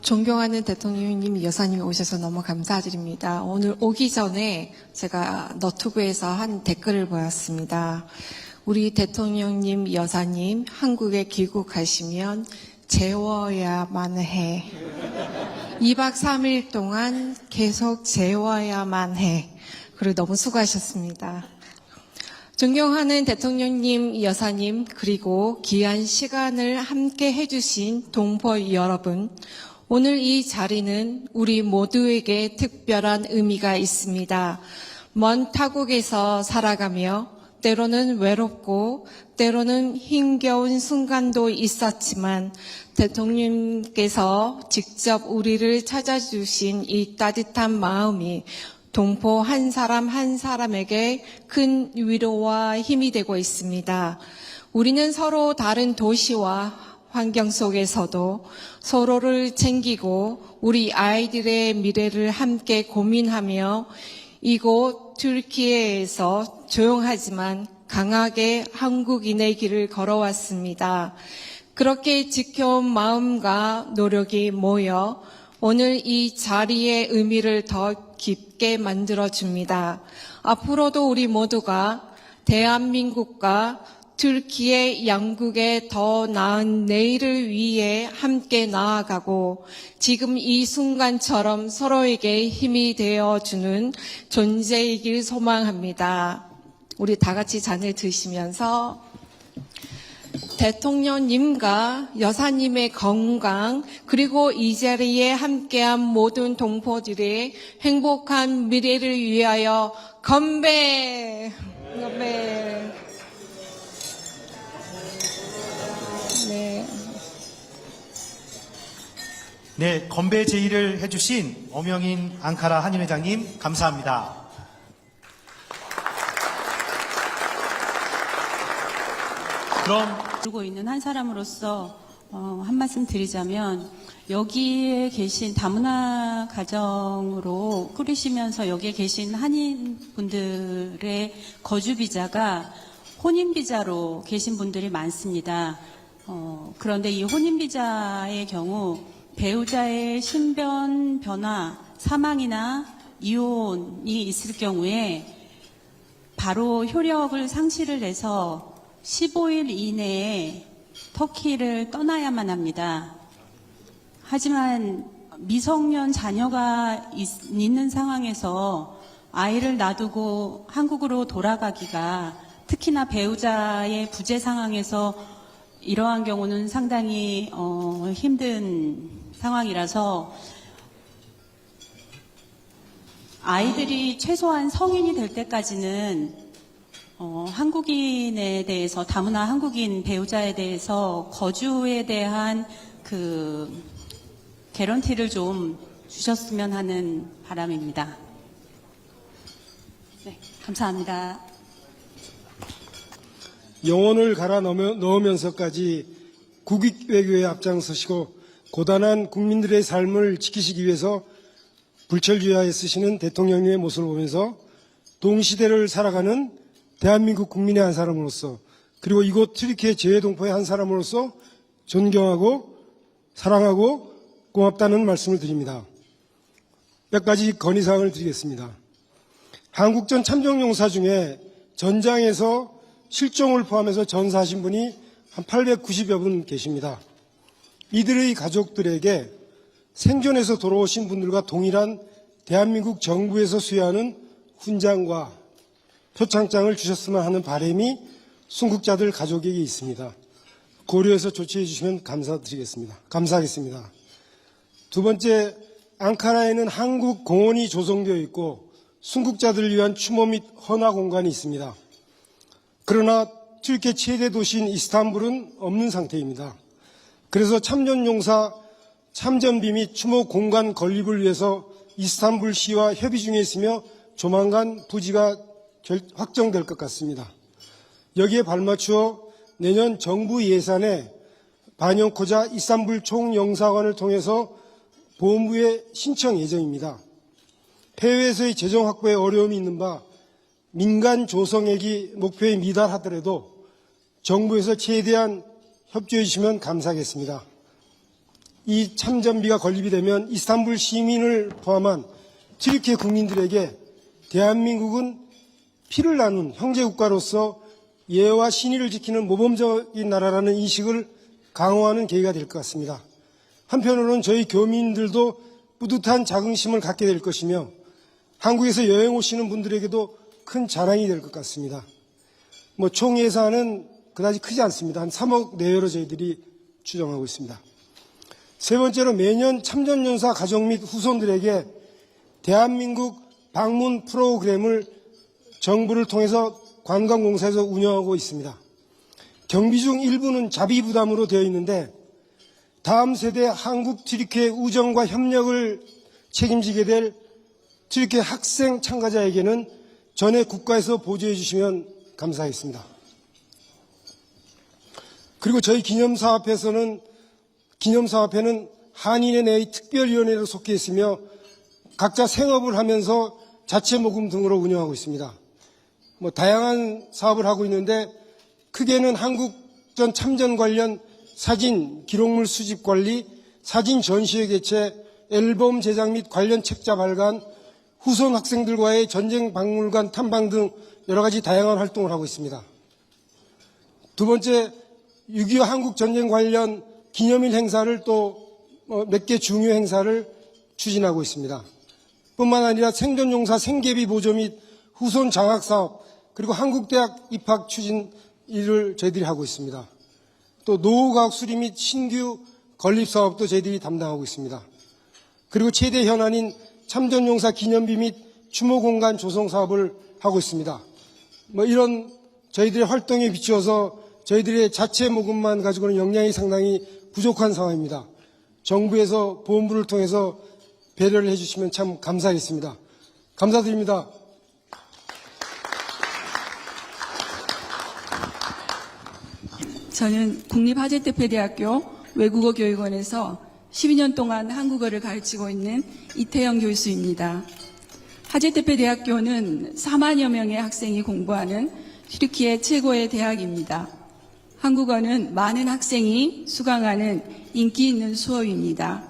존경하는 대통령님, 여사님 오셔서 너무 감사드립니다. 오늘 오기 전에 제가 너튜브에서 한 댓글을 보았습니다. 우리 대통령님, 여사님 한국에 귀국하시면 재워야만 해. 2박 3일 동안 계속 재워야만 해. 그리고 너무 수고하셨습니다. 존경하는 대통령님, 여사님, 그리고 귀한 시간을 함께 해주신 동포 여러분, 오늘 이 자리는 우리 모두에게 특별한 의미가 있습니다. 먼 타국에서 살아가며 때로는 외롭고 때로는 힘겨운 순간도 있었지만 대통령님께서 직접 우리를 찾아주신 이 따뜻한 마음이 동포 한 사람 한 사람에게 큰 위로와 힘이 되고 있습니다. 우리는 서로 다른 도시와 환경 속에서도 서로를 챙기고 우리 아이들의 미래를 함께 고민하며 이곳 튀르키예에서 조용하지만 강하게 한국인의 길을 걸어왔습니다. 그렇게 지켜온 마음과 노력이 모여 오늘 이 자리의 의미를 더 깊게 만들어줍니다. 앞으로도 우리 모두가 대한민국과 튀르키예 양국의 더 나은 내일을 위해 함께 나아가고 지금 이 순간처럼 서로에게 힘이 되어주는 존재이길 소망합니다. 우리 다 같이 잔을 드시면서 대통령님과 여사님의 건강 그리고 이 자리에 함께한 모든 동포들의 행복한 미래를 위하여 건배! 건배! 네, 건배 제의를 해주신 엄영인 앙카라 한인회장님 감사합니다. 그럼 두고 있는 한 사람으로서 한 말씀 드리자면 여기에 계신 다문화 가정으로 꾸리시면서 여기에 계신 한인분들의 거주 비자가 혼인 비자로 계신 분들이 많습니다. 그런데 이 혼인 비자의 경우 배우자의 신변 변화, 사망이나 이혼이 있을 경우에 바로 효력을 상실을 해서 15일 이내에 터키를 떠나야만 합니다. 하지만 미성년 자녀가 있는 상황에서 아이를 놔두고 한국으로 돌아가기가 특히나 배우자의 부재 상황에서 이러한 경우는 상당히 힘든 상황이라서 아이들이 최소한 성인이 될 때까지는 한국인에 대해서 다문화 한국인 배우자에 대해서 거주에 대한 그 개런티를 좀 주셨으면 하는 바람입니다. 네, 감사합니다. 영혼을 갈아 넣으면서까지 국익 외교에 앞장서시고 고단한 국민들의 삶을 지키시기 위해서 불철주야에 쓰시는 대통령님의 모습을 보면서 동시대를 살아가는 대한민국 국민의 한 사람으로서 그리고 이곳 튀르키예 재외동포의 한 사람으로서 존경하고 사랑하고 고맙다는 말씀을 드립니다. 몇 가지 건의사항을 드리겠습니다. 한국전 참전용사 중에 전장에서 실종을 포함해서 전사하신 분이 한 890여 분 계십니다. 이들의 가족들에게 생존해서 돌아오신 분들과 동일한 대한민국 정부에서 수여하는 훈장과 표창장을 주셨으면 하는 바람이 순국자들 가족에게 있습니다. 고려해서 조치해 주시면 감사하겠습니다. 두 번째, 앙카라에는 한국 공원이 조성되어 있고 순국자들을 위한 추모 및 헌화 공간이 있습니다. 그러나 튀르키예 최대 도시인 이스탄불은 없는 상태입니다. 그래서 참전용사 참전비 및 추모 공간 건립을 위해서 이스탄불 시와 협의 중에 있으며 조만간 부지가 확정될 것 같습니다. 여기에 발맞추어 내년 정부 예산에 반영코자 이스탄불 총영사관을 통해서 보훈부에 신청 예정입니다. 해외에서의 재정 확보에 어려움이 있는 바 민간 조성액이 목표에 미달하더라도 정부에서 최대한 협조해 주시면 감사하겠습니다. 이 참전비가 건립이 되면 이스탄불 시민을 포함한 튀르키예 국민들에게 대한민국은 피를 나눈 형제국가로서 예와 신의를 지키는 모범적인 나라라는 인식을 강화하는 계기가 될 것 같습니다. 한편으로는 저희 교민들도 뿌듯한 자긍심을 갖게 될 것이며 한국에서 여행 오시는 분들에게도 큰 자랑이 될 것 같습니다. 총 예산은 그다지 크지 않습니다. 한 3억 내외로 저희들이 추정하고 있습니다. 세 번째로 매년 참전용사 가족 및 후손들에게 대한민국 방문 프로그램을 정부를 통해서 관광공사에서 운영하고 있습니다. 경비 중 일부는 자비 부담으로 되어 있는데 다음 세대 한국 튀르키예 우정과 협력을 책임지게 될 튀르키예 학생 참가자에게는 전액 국가에서 보조해 주시면 감사하겠습니다. 그리고 저희 기념사업회는 한인회 내의 특별위원회로 속해 있으며 각자 생업을 하면서 자체 모금 등으로 운영하고 있습니다. 다양한 사업을 하고 있는데 크게는 한국전 참전 관련 사진, 기록물 수집 관리, 사진 전시회 개최, 앨범 제작 및 관련 책자 발간, 후손 학생들과의 전쟁 박물관 탐방 등 여러 가지 다양한 활동을 하고 있습니다. 두 번째, 6.25 한국 전쟁 관련 기념일 행사를 또 몇 개 중요 행사를 추진하고 있습니다. 뿐만 아니라 생존용사 생계비 보조 및 후손 장학 사업, 그리고 한국대학 입학 추진 일을 저희들이 하고 있습니다. 또 노후과학 수리 및 신규 건립 사업도 저희들이 담당하고 있습니다. 그리고 최대 현안인 참전용사 기념비 및 추모 공간 조성 사업을 하고 있습니다. 이런 저희들의 활동에 비추어서 저희들의 자체 모금만 가지고는 역량이 상당히 부족한 상황입니다. 정부에서 보험부를 통해서 배려를 해주시면 참 감사하겠습니다. 감사드립니다. 저는 국립하재대표대학교 외국어교육원에서 12년 동안 한국어를 가르치고 있는 이태영 교수입니다. 하재대표대학교는 4만여 명의 학생이 공부하는 튀르키예 최고의 대학입니다. 한국어는 많은 학생이 수강하는 인기 있는 수업입니다.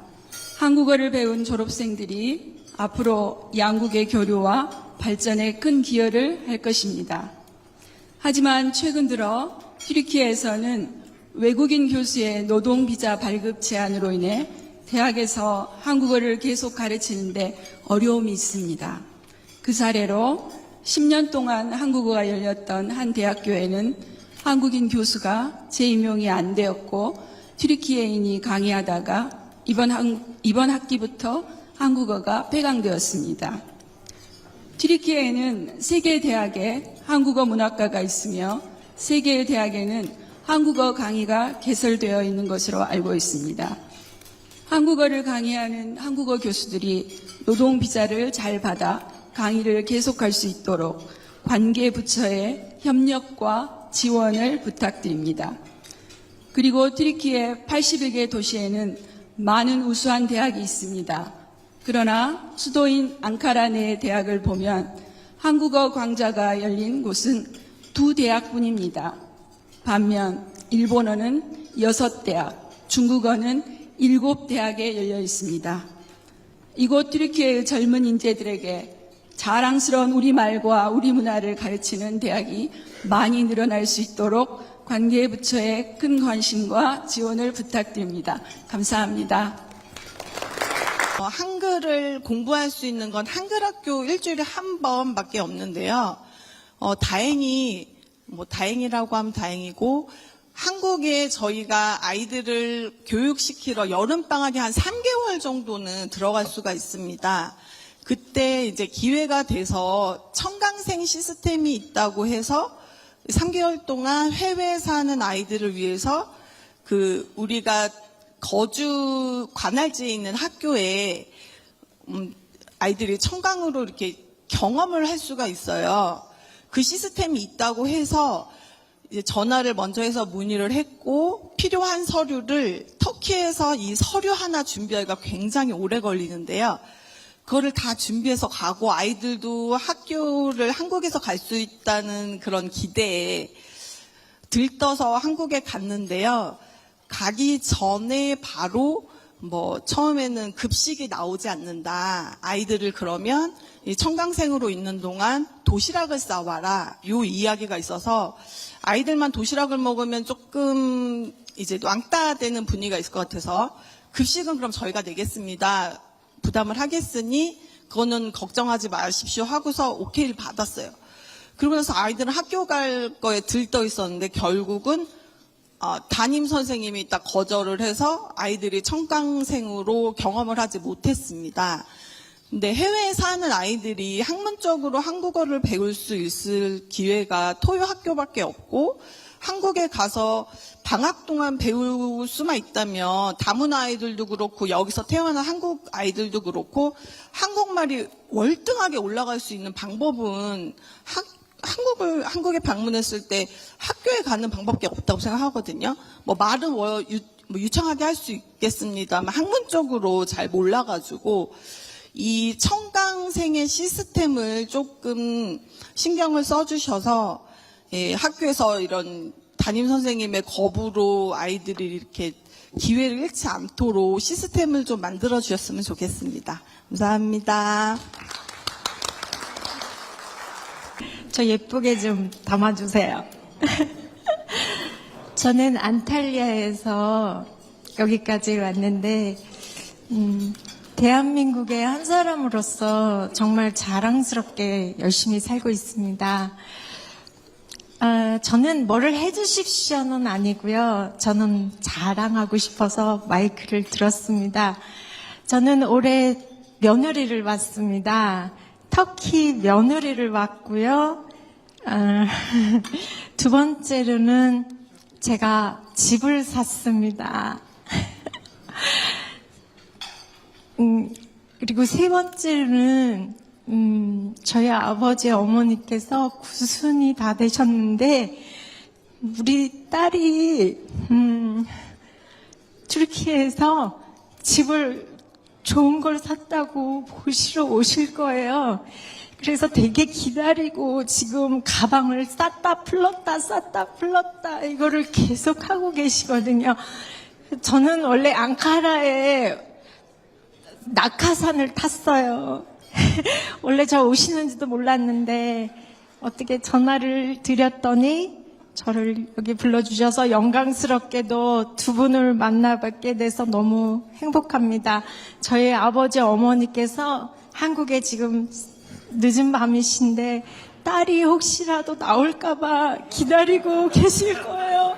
한국어를 배운 졸업생들이 앞으로 양국의 교류와 발전에 큰 기여를 할 것입니다. 하지만 최근 들어 튀르키예에서는 외국인 교수의 노동비자 발급 제한으로 인해 대학에서 한국어를 계속 가르치는데 어려움이 있습니다. 그 사례로 10년 동안 한국어가 열렸던 한 대학교에는 한국인 교수가 재임용이 안 되었고 튀르키예인이 강의하다가 이번 학기부터 한국어가 폐강되었습니다. 튀르키예에는 3개의 대학에 한국어 문학과가 있으며 3개의 대학에는 한국어 강의가 개설되어 있는 것으로 알고 있습니다. 한국어를 강의하는 한국어 교수들이 노동비자를 잘 받아 강의를 계속할 수 있도록 관계 부처의 협력과 지원을 부탁드립니다. 그리고 튀르키예 81개 도시에는 많은 우수한 대학이 있습니다. 그러나 수도인 앙카라 내의 대학을 보면 한국어 강좌가 열린 곳은 2대학뿐입니다. 반면 일본어는 6대학, 중국어는 7대학에 열려 있습니다. 이곳 튀르키예의 젊은 인재들에게 자랑스러운 우리말과 우리 문화를 가르치는 대학이 많이 늘어날 수 있도록 관계부처의 큰 관심과 지원을 부탁드립니다. 감사합니다. 한글을 공부할 수 있는 건 한글학교 일주일에 한 번밖에 없는데요. 다행이라고 하면 다행이고, 한국에 저희가 아이들을 교육시키러 여름방학에 한 3개월 정도는 들어갈 수가 있습니다. 그때 이제 기회가 돼서 청강생 시스템이 있다고 해서 3개월 동안 해외에 사는 아이들을 위해서 우리가 거주 관할지에 있는 학교에 아이들이 청강으로 이렇게 경험을 할 수가 있어요. 그 시스템이 있다고 해서 이제 전화를 먼저 해서 문의를 했고, 필요한 서류를 터키에서 이 서류 하나 준비하기가 굉장히 오래 걸리는데요. 그거를 다 준비해서 가고 아이들도 학교를 한국에서 갈 수 있다는 그런 기대에 들떠서 한국에 갔는데요. 가기 전에 바로 뭐 처음에는 급식이 나오지 않는다. 아이들을 그러면 이 청강생으로 있는 동안 도시락을 싸와라. 요 이야기가 있어서 아이들만 도시락을 먹으면 조금 이제 왕따 되는 분위기가 있을 것 같아서 급식은 그럼 저희가 내겠습니다. 부담을 하겠으니 그거는 걱정하지 마십시오 하고서 오케이를 받았어요. 그러고 나서 아이들은 학교 갈 거에 들떠 있었는데 결국은 담임 선생님이 딱 거절을 해서 아이들이 청강생으로 경험을 하지 못했습니다. 근데 해외에 사는 아이들이 학문적으로 한국어를 배울 수 있을 기회가 토요 학교밖에 없고 한국에 가서 방학 동안 배울 수만 있다면 다문화 아이들도 그렇고 여기서 태어난 한국 아이들도 그렇고 한국말이 월등하게 올라갈 수 있는 방법은 한국에 방문했을 때 학교에 가는 방법밖에 없다고 생각하거든요. 뭐 말은 유창하게 할 수 있겠습니다만 학문적으로 잘 몰라가지고 이 청강생의 시스템을 조금 신경을 써주셔서 학교에서 이런 담임 선생님의 거부로 아이들이 이렇게 기회를 잃지 않도록 시스템을 좀 만들어 주셨으면 좋겠습니다. 감사합니다. 저 예쁘게 좀 담아주세요. 저는 안탈리아에서 여기까지 왔는데 대한민국의 한 사람으로서 정말 자랑스럽게 열심히 살고 있습니다. 저는 뭐를 해주십시오는 아니고요. 저는 자랑하고 싶어서 마이크를 들었습니다. 저는 올해 며느리를 왔습니다. 터키 며느리를 왔고요. 두 번째로는 제가 집을 샀습니다. 그리고 세 번째로는 저희 아버지 어머니께서 90이 다 되셨는데 우리 딸이 튀르키예에서 집을 좋은 걸 샀다고 보시러 오실 거예요. 그래서 되게 기다리고 지금 가방을 쌌다 풀렀다 이거를 계속 하고 계시거든요. 저는 원래 앙카라에 낙하산을 탔어요. 원래 저 오시는지도 몰랐는데 어떻게 전화를 드렸더니 저를 여기 불러주셔서 영광스럽게도 두 분을 만나뵙게 돼서 너무 행복합니다. 저희 아버지 어머니께서 한국에 지금 늦은 밤이신데 딸이 혹시라도 나올까봐 기다리고 계실 거예요.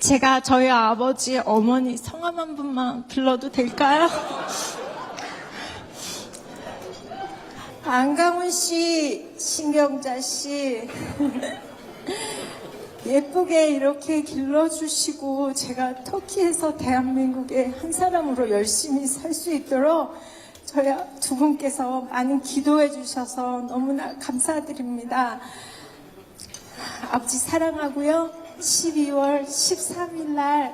제가 저희 아버지 어머니 성함 한 분만 불러도 될까요? 안강훈 씨, 신경자 씨, 예쁘게 이렇게 길러주시고 제가 터키에서 대한민국의 한 사람으로 열심히 살 수 있도록 저희 두 분께서 많은 기도해 주셔서 너무나 감사드립니다. 아버지 사랑하고요. 12월 13일 날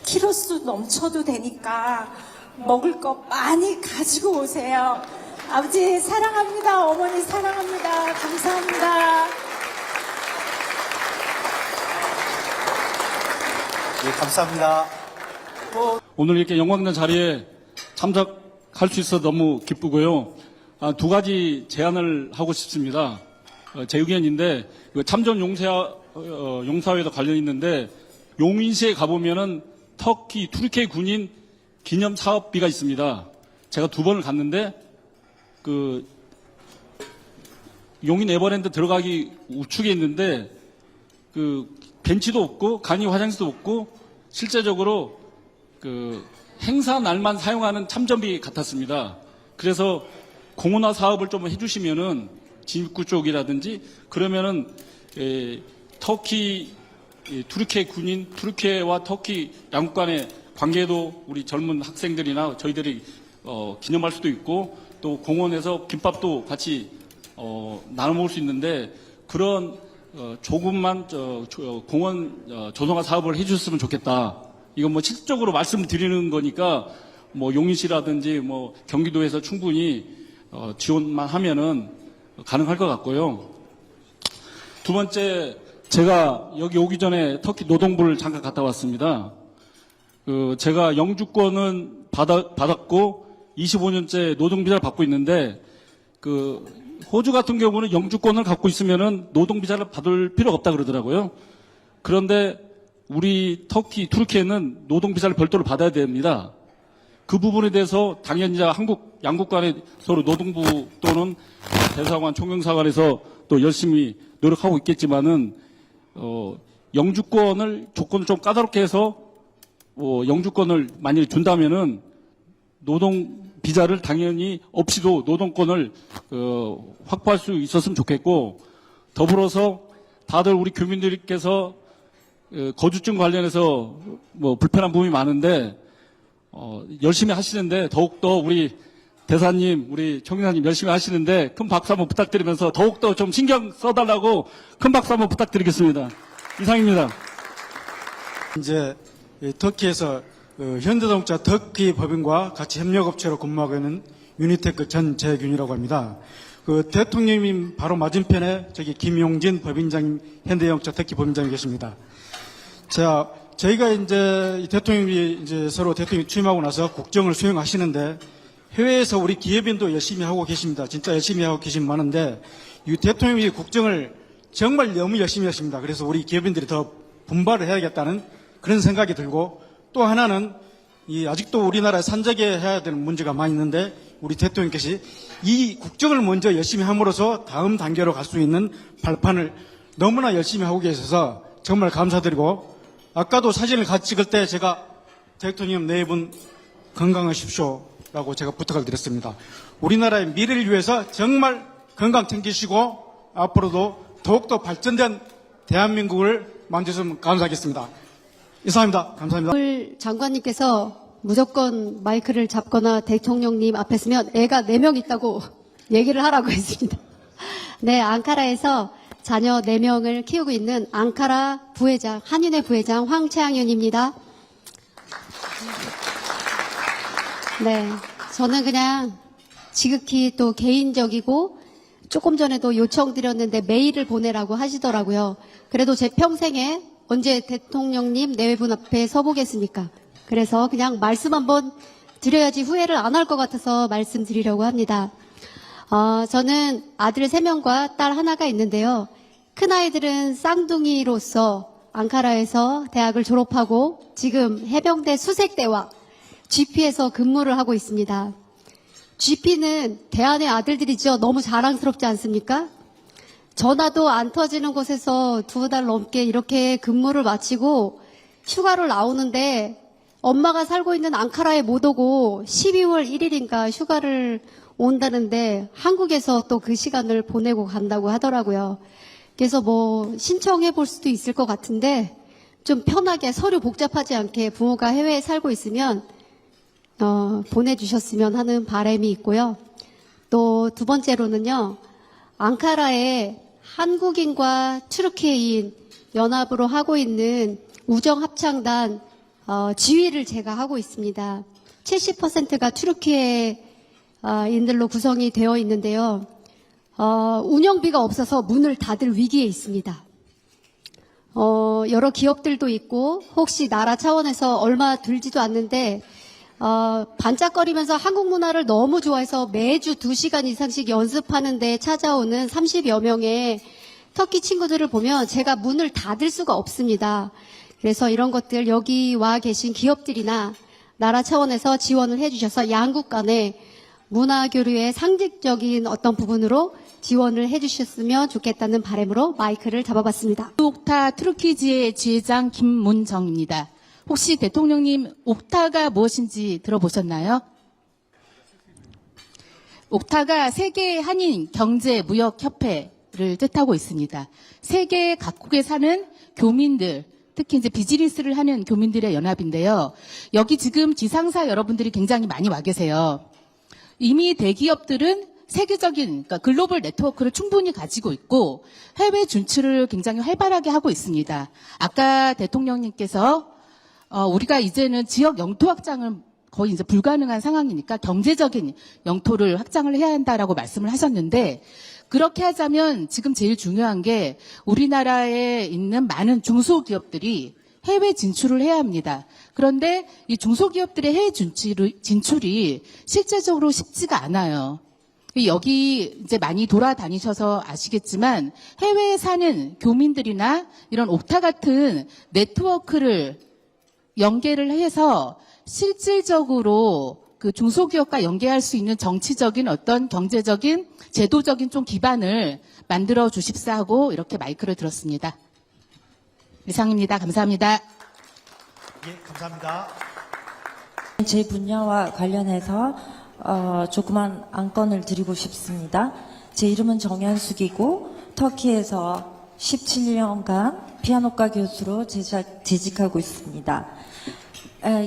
키로수 넘쳐도 되니까 먹을 거 많이 가지고 오세요. 아버지 사랑합니다. 어머니 사랑합니다. 감사합니다. 네, 감사합니다. 오늘 이렇게 영광된 자리에 참석할 수 있어 너무 기쁘고요. 두 가지 제안을 하고 싶습니다. 제 의견인데 참전 용사회도 관련 있는데 용인시에 가보면은 터키 튀르키예 군인 기념 사업비가 있습니다. 제가 2번을 갔는데 그 용인 에버랜드 들어가기 우측에 있는데 그 벤치도 없고 간이 화장실도 없고 실제적으로 그 행사 날만 사용하는 참전비 같았습니다. 그래서 공원화 사업을 좀 해주시면은 진입구 쪽이라든지 그러면은 터키 튀르키예 군인 튀르키예와 터키 양국 간의 관계도 우리 젊은 학생들이나 저희들이 기념할 수도 있고 또 공원에서 김밥도 같이 나눠 먹을 수 있는데 그런 조금만 공원 조성화 사업을 해주셨으면 좋겠다. 이건 뭐 실질적으로 말씀드리는 거니까 뭐 용인시라든지 뭐 경기도에서 충분히 지원만 하면은 가능할 것 같고요. 두 번째, 제가 여기 오기 전에 터키 노동부를 잠깐 갔다 왔습니다. 제가 영주권은 받았고 25년째 노동비자를 받고 있는데 호주 같은 경우는 영주권을 갖고 있으면은 노동비자를 받을 필요가 없다 그러더라고요. 그런데 우리 투르키에는 노동비자를 별도로 받아야 됩니다. 그 부분에 대해서 당연히 양국 간에 서로 노동부 또는 대사관, 총영사관에서 또 열심히 노력하고 있겠지만은 영주권을 조건을 좀 까다롭게 해서 영주권을 만약에 준다면은 노동 비자를 당연히 없이도 노동권을 확보할 수 있었으면 좋겠고, 더불어서 다들 우리 교민들께서 거주증 관련해서 뭐 불편한 부분이 많은데 열심히 하시는데 더욱더 우리 대사님, 우리 총리사님 열심히 하시는데 큰 박수 한번 부탁드리면서 더욱더 좀 신경 써달라고 큰 박수 한번 부탁드리겠습니다. 이상입니다. 이제 터키에서 현대자동차 터키 법인과 같이 협력업체로 근무하고 있는 유니테크 전재균이라고 합니다. 대통령님 바로 맞은편에 저기 김용진 법인장님, 현대자동차 터키 법인장이 계십니다. 저희가 이제 대통령이 이제 서로 대통령이 취임하고 나서 국정을 수행하시는데 해외에서 우리 기업인도 열심히 하고 계십니다. 진짜 열심히 하고 계신 많은데 이 대통령이 국정을 정말 너무 열심히 하십니다. 그래서 우리 기업인들이 더 분발을 해야겠다는 그런 생각이 들고, 또 하나는 아직도 우리나라에 산적에 해야 되는 문제가 많이 있는데 우리 대통령께서 이 국정을 먼저 열심히 함으로써 다음 단계로 갈 수 있는 발판을 너무나 열심히 하고 계셔서 정말 감사드리고, 아까도 사진을 같이 찍을 때 제가 대통령 네 분 건강하십시오라고 제가 부탁을 드렸습니다. 우리나라의 미래를 위해서 정말 건강 챙기시고 앞으로도 더욱더 발전된 대한민국을 만드셨으면 감사하겠습니다. 이상입니다. 감사합니다. 오늘 장관님께서 무조건 마이크를 잡거나 대통령님 앞에 서면 애가 4명 있다고 얘기를 하라고 했습니다. 네, 앙카라에서 자녀 4명을 키우고 있는 앙카라 부회장, 한인회 부회장 황채양윤입니다. 네, 저는 그냥 지극히 또 개인적이고 조금 전에도 요청드렸는데 메일을 보내라고 하시더라고요. 그래도 제 평생에 언제 대통령님 내외분 앞에 서보겠습니까? 그래서 그냥 말씀 한번 드려야지 후회를 안 할 것 같아서 말씀드리려고 합니다. 저는 아들 3명과 딸 하나가 있는데요. 큰아이들은 쌍둥이로서 앙카라에서 대학을 졸업하고 지금 해병대 수색대와 GP에서 근무를 하고 있습니다. GP는 대한의 아들들이죠. 너무 자랑스럽지 않습니까? 전화도 안 터지는 곳에서 2달 넘게 이렇게 근무를 마치고 휴가를 나오는데 엄마가 살고 있는 앙카라에 못 오고 12월 1일인가 휴가를 온다는데 한국에서 또 그 시간을 보내고 간다고 하더라고요. 그래서 뭐 신청해 볼 수도 있을 것 같은데 좀 편하게 서류 복잡하지 않게 부모가 해외에 살고 있으면 보내주셨으면 하는 바람이 있고요. 또 두 번째로는요. 앙카라에 한국인과 튀르키예인 연합으로 하고 있는 우정합창단 지휘를 제가 하고 있습니다. 70%가 튀르키예인들로 구성이 되어 있는데요. 운영비가 없어서 문을 닫을 위기에 있습니다. 여러 기업들도 있고 혹시 나라 차원에서 얼마 들지도 않는데 반짝거리면서 한국 문화를 너무 좋아해서 매주 2시간 이상씩 연습하는데 찾아오는 30여 명의 터키 친구들을 보면 제가 문을 닫을 수가 없습니다. 그래서 이런 것들 여기 와 계신 기업들이나 나라 차원에서 지원을 해주셔서 양국 간의 문화교류의 상징적인 어떤 부분으로 지원을 해주셨으면 좋겠다는 바람으로 마이크를 잡아봤습니다. 옥타 트루키지의 지회장 김문정입니다. 혹시 대통령님 옥타가 무엇인지 들어보셨나요? 옥타가 세계 한인 경제 무역 협회를 뜻하고 있습니다. 세계 각국에 사는 교민들, 특히 이제 비즈니스를 하는 교민들의 연합인데요. 여기 지금 지상사 여러분들이 굉장히 많이 와 계세요. 이미 대기업들은 세계적인, 그러니까 글로벌 네트워크를 충분히 가지고 있고 해외 진출을 굉장히 활발하게 하고 있습니다. 아까 대통령님께서 우리가 이제는 지역 영토 확장을 거의 이제 불가능한 상황이니까 경제적인 영토를 확장을 해야 한다라고 말씀을 하셨는데, 그렇게 하자면 지금 제일 중요한 게 우리나라에 있는 많은 중소기업들이 해외 진출을 해야 합니다. 그런데 이 중소기업들의 해외 진출이 실제적으로 쉽지가 않아요. 여기 이제 많이 돌아다니셔서 아시겠지만 해외에 사는 교민들이나 이런 옥타 같은 네트워크를 연계를 해서 실질적으로 그 중소기업과 연계할 수 있는 정치적인 어떤 경제적인 제도적인 좀 기반을 만들어 주십사 하고 이렇게 마이크를 들었습니다. 이상입니다. 감사합니다. 예, 감사합니다. 제 분야와 관련해서 조그만 안건을 드리고 싶습니다. 제 이름은 정현숙이고 터키에서 17년간 피아노과 교수로 재직하고 있습니다.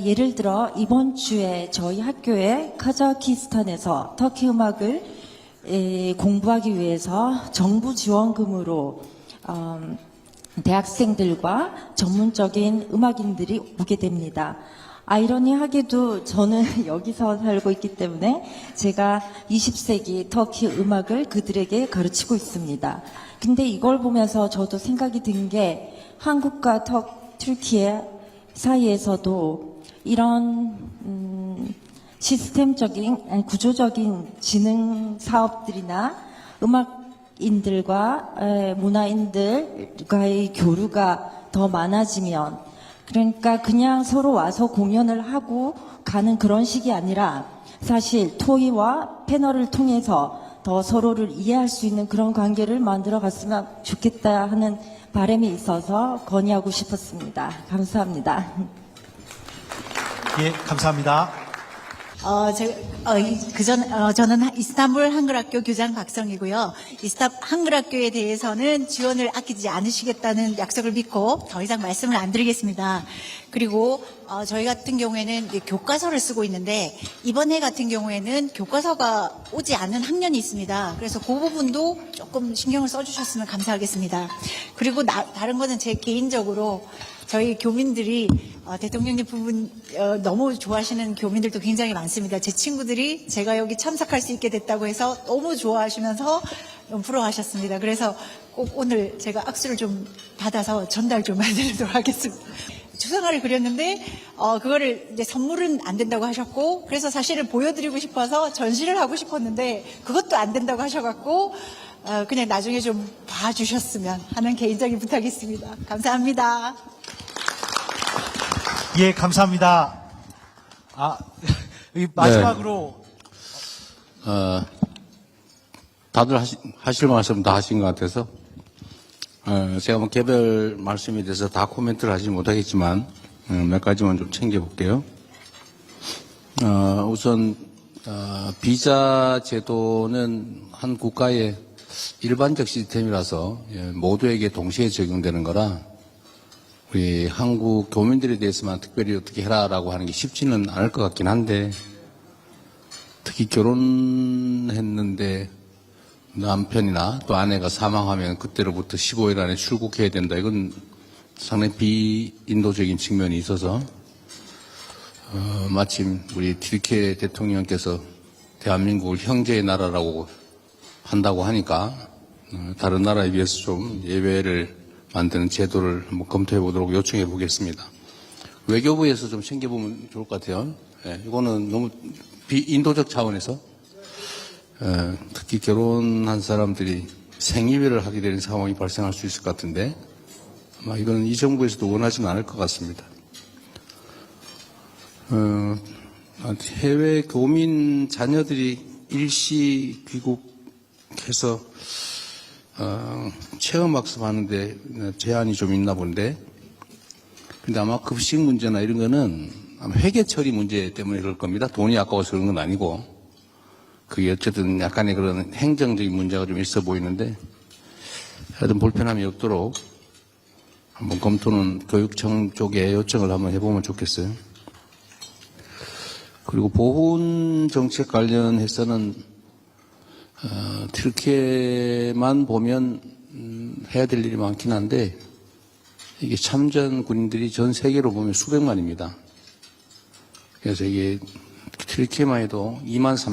예를 들어 이번 주에 저희 학교에 카자흐스탄에서 터키 음악을 공부하기 위해서 정부 지원금으로 대학생들과 전문적인 음악인들이 오게 됩니다. 아이러니하게도 저는 여기서 살고 있기 때문에 제가 20세기 터키 음악을 그들에게 가르치고 있습니다. 근데 이걸 보면서 저도 생각이 든 게 한국과 튀르키예 사이에서도 이런 시스템적인 구조적인 지능 사업들이나 음악인들과 문화인들과의 교류가 더 많아지면, 그러니까 그냥 서로 와서 공연을 하고 가는 그런 식이 아니라 사실 토의와 패널을 통해서 더 서로를 이해할 수 있는 그런 관계를 만들어 갔으면 좋겠다 하는 바람이 있어서 건의하고 싶었습니다. 감사합니다. 예, 감사합니다. 저는 이스탄불 한글학교 교장 박성이고요. 한글학교에 대해서는 지원을 아끼지 않으시겠다는 약속을 믿고 더 이상 말씀을 안 드리겠습니다. 그리고 저희 같은 경우에는 교과서를 쓰고 있는데 이번 해 같은 경우에는 교과서가 오지 않는 학년이 있습니다. 그래서 그 부분도 조금 신경을 써주셨으면 감사하겠습니다. 그리고 다른 거는 제 개인적으로 저희 교민들이 대통령님 부분 너무 좋아하시는 교민들도 굉장히 많습니다. 제 친구들이 제가 여기 참석할 수 있게 됐다고 해서 너무 좋아하시면서 부러워하셨습니다. 그래서 꼭 오늘 제가 악수를 좀 받아서 전달 좀 해드리도록 하겠습니다. 추상화를 그렸는데 그거를 이제 선물은 안 된다고 하셨고, 그래서 사실은 보여드리고 싶어서 전시를 하고 싶었는데 그것도 안 된다고 하셔갖고 그냥 나중에 좀 봐주셨으면 하는 개인적인 부탁이 있습니다. 감사합니다. 예, 감사합니다. 마지막으로. 다들 하실 말씀 다 하신 것 같아서, 제가 뭐 개별 말씀에 대해서 다 코멘트를 하지 못하겠지만, 몇 가지만 좀 챙겨볼게요. 우선, 비자 제도는 한 국가의 일반적 시스템이라서 모두에게 동시에 적용되는 거라, 우리 한국 교민들에 대해서만 특별히 어떻게 해라라고 하는 게 쉽지는 않을 것 같긴 한데, 특히 결혼했는데 남편이나 또 아내가 사망하면 그때로부터 15일 안에 출국해야 된다. 이건 상당히 비인도적인 측면이 있어서, 마침 우리 튀르키예 대통령께서 대한민국을 형제의 나라라고 한다고 하니까 다른 나라에 비해서 좀 예외를 만드는 제도를 한번 검토해 보도록 요청해 보겠습니다. 외교부에서 좀 챙겨보면 좋을 것 같아요. 이거는 너무 비인도적 차원에서, 특히 결혼한 사람들이 생이별을 하게 되는 상황이 발생할 수 있을 것 같은데, 아마 이건 이 정부에서도 원하지는 않을 것 같습니다. 해외 교민 자녀들이 일시 귀국해서 체험학습 하는데 제한이 좀 있나 본데, 근데 아마 급식 문제나 이런 거는 아마 회계 처리 문제 때문에 그럴 겁니다. 돈이 아까워서 그런 건 아니고, 그게 어쨌든 약간의 그런 행정적인 문제가 좀 있어 보이는데, 하여튼 불편함이 없도록 한번 검토는 교육청 쪽에 요청을 한번 해보면 좋겠어요. 그리고 보훈 정책 관련해서는 튀르키예만 보면 해야 될 일이 많긴 한데, 이게 참전 군인들이 전 세계로 보면 수백만입니다. 그래서 이게 튀르키예만 해도 2만